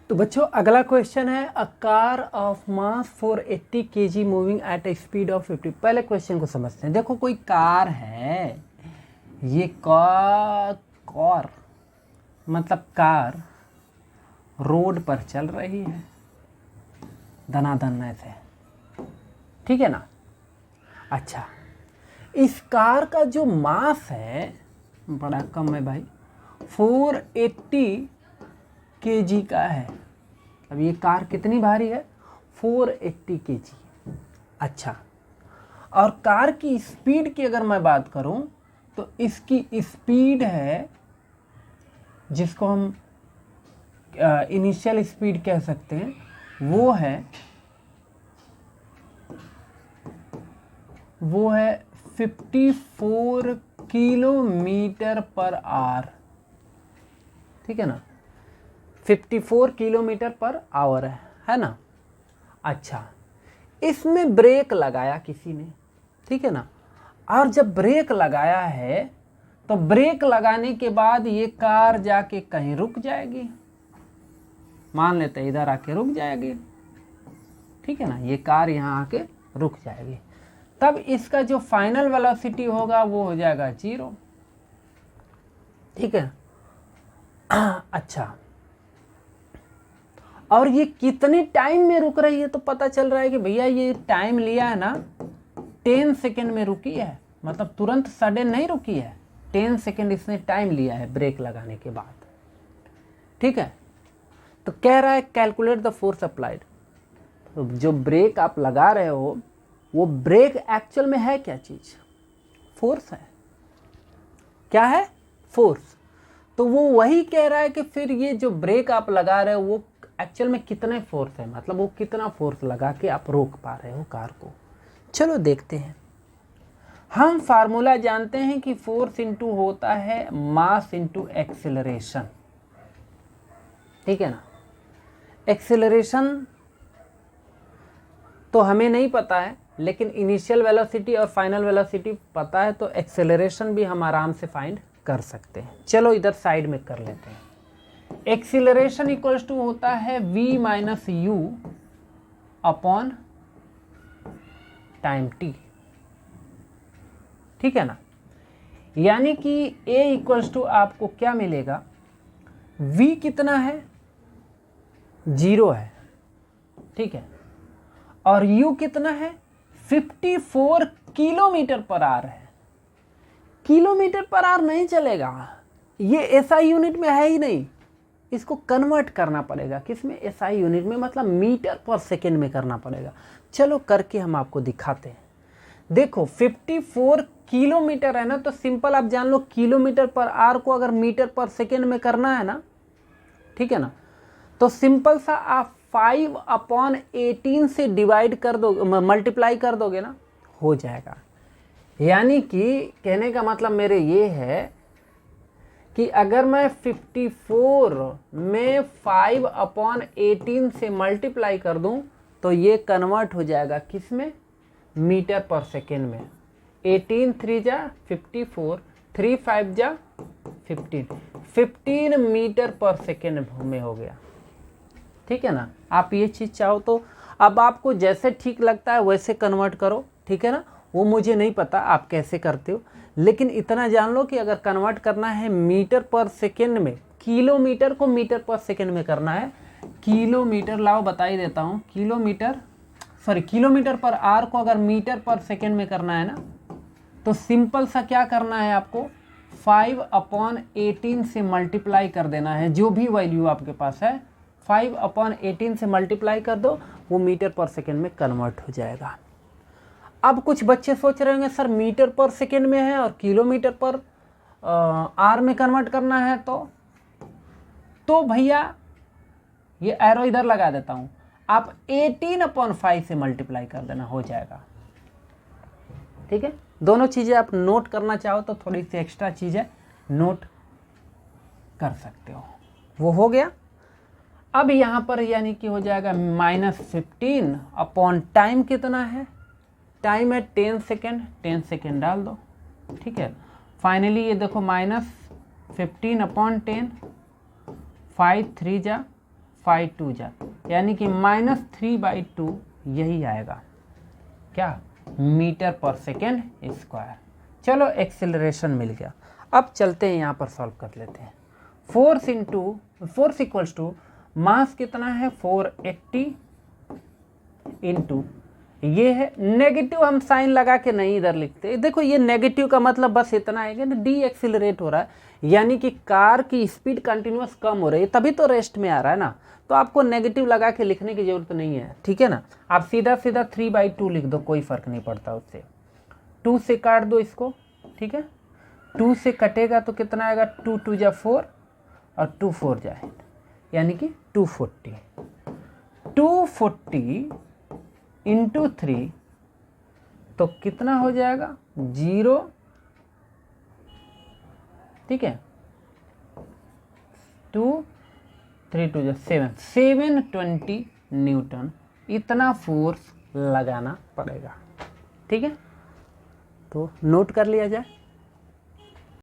तो बच्चों अगला क्वेश्चन है a car of mass 480 kg moving at A speed of 50। पहले क्वेश्चन को समझते हैं। देखो कोई कार है, ये कार मतलब कार रोड पर चल रही है धनाधन ऐसे, ठीक है ना। अच्छा, इस कार का जो मास है बड़ा कम है भाई, 480 kg का है। अब ये कार कितनी भारी है? 480 kg। अच्छा, और कार की स्पीड की अगर मैं बात करूं तो इसकी स्पीड है, जिसको हम इनिशियल स्पीड कह सकते हैं, वो है 54 किलोमीटर पर आवर, ठीक है ना। 54 किलोमीटर पर आवर है ना। अच्छा, इसमें ब्रेक लगाया किसी ने, ठीक है ना। और जब ब्रेक लगाया है तो ब्रेक लगाने के बाद ये कार जाके कहीं रुक जाएगी, मान लेते हैं इधर आके रुक जाएगी, ठीक है ना। ये कार यहाँ आके रुक जाएगी, तब इसका जो फाइनल वेलोसिटी होगा वो हो जाएगा 0, ठीक है। अच्छा, और ये कितने टाइम में रुक रही है तो पता चल रहा है कि भैया ये टाइम लिया है ना 10 सेकेंड में रुकी है, मतलब तुरंत सडन नहीं रुकी है, 10 सेकेंड इसने टाइम लिया है ब्रेक लगाने के बाद, ठीक है। तो कह रहा है कैलकुलेट द फोर्स अप्लाइड। तो जो ब्रेक आप लगा रहे हो वो ब्रेक एक्चुअल में है क्या चीज? फोर्स है। क्या है? फोर्स। तो वो वही कह रहा है कि फिर ये जो ब्रेक आप लगा रहे हो वो एक्चुअल में कितने फोर्स है, मतलब वो कितना फोर्स लगा के आप रोक पा रहे हो कार को। चलो देखते हैं। हम फार्मूला जानते हैं कि फोर्स इंटू होता है मास इंटू एक्सेलरेशन, ठीक है ना। एक्सेलरेशन तो हमें नहीं पता है, लेकिन इनिशियल वेलोसिटी और फाइनल वेलोसिटी पता है, तो एक्सेलरेशन भी हम आराम से फाइंड कर सकते हैं। चलो इधर साइड में कर लेते हैं। एक्सीलरेशन इक्वल्स टू होता है v minus you upon time t, ठीक है ना। यानी कि a इक्वल्स टू आपको क्या मिलेगा, v कितना है? 0 है, ठीक है, और u कितना है? 54 किलोमीटर पर आवर है। किलोमीटर पर आवर नहीं चलेगा, ये एसआई यूनिट में है ही नहीं, इसको कन्वर्ट करना पड़ेगा किसमें? एसआई यूनिट में, मतलब मीटर पर सेकेंड में करना पड़ेगा। चलो करके हम आपको दिखाते हैं। देखो 54 किलोमीटर है ना, तो सिंपल आप जान लो किलोमीटर पर आवर को अगर मीटर पर सेकेंड में करना है ना, ठीक है ना, तो सिंपल सा आप 5/18 से डिवाइड कर दो, मल्टीप्लाई कर दोगे ना, हो जाएगा। यानी कि कहने का मतलब मेरे ये है कि अगर मैं 54 में 5/18 से मल्टीप्लाई कर दूं तो ये कन्वर्ट हो जाएगा किस में? मीटर पर सेकेंड में। 18 3 जा 54, 3 5 जा 15 मीटर पर सेकेंड में हो गया, ठीक है ना। आप ये चीज़ चाहो तो अब आपको जैसे ठीक लगता है वैसे कन्वर्ट करो, ठीक है ना। वो मुझे नहीं पता आप कैसे करते हो, लेकिन इतना जान लो कि अगर कन्वर्ट करना है मीटर पर सेकेंड में, किलोमीटर को मीटर पर सेकेंड में करना है, किलोमीटर लाओ बता ही देता हूँ, किलोमीटर पर आवर को अगर मीटर पर सेकेंड में करना है ना, तो सिंपल सा क्या करना है आपको, 5/18 से मल्टीप्लाई कर देना है, जो भी वैल्यू आपके पास है 5/18 से मल्टीप्लाई कर दो, वो मीटर पर सेकेंड में कन्वर्ट हो जाएगा। अब कुछ बच्चे सोच रहे होंगे सर मीटर पर सेकेंड में है और किलोमीटर पर आर में कन्वर्ट करना है, तो भैया ये एरो इधर लगा देता हूं, आप 18/5 से मल्टीप्लाई कर देना, हो जाएगा, ठीक है। दोनों चीजें आप नोट करना चाहो तो थोड़ी सी एक्स्ट्रा चीजें नोट कर सकते हो। वो हो गया। अब यहां पर यानी कि हो जाएगा -15 अपॉन टाइम कितना है, टाइम है 10 सेकेंड, 10 सेकेंड डाल दो, ठीक है। फाइनली ये देखो -15/10, 5 3 जा 5 2 जा, यानी कि -3/2 यही आएगा क्या, मीटर पर सेकेंड स्क्वायर। चलो एक्सेलरेशन मिल गया। अब चलते हैं यहाँ पर सॉल्व कर लेते हैं। फोर्स इक्वल्स टू मास कितना है 480 इंटू ये है नेगेटिव, हम साइन लगा के नहीं इधर लिखते। देखो ये नेगेटिव का मतलब बस इतना है कि डी एक्सिलरेट हो रहा है, यानी कि कार की स्पीड कंटिन्यूअस कम हो रही है, तभी तो रेस्ट में आ रहा है ना। तो आपको नेगेटिव लगा के लिखने की जरूरत नहीं है, ठीक है ना। आप सीधा सीधा 3/2 लिख दो, कोई फर्क नहीं पड़ता उससे। 2 से काट दो इसको, ठीक है। 2 से कटेगा तो कितना आएगा, 2 2 जा 4 और 2 4 जाए, यानी कि 240। 240 इंटू 3 तो कितना हो जाएगा 0, ठीक है। 2 3 2 7 720 न्यूटन इतना फोर्स लगाना पड़ेगा, ठीक है। तो नोट कर लिया जाए।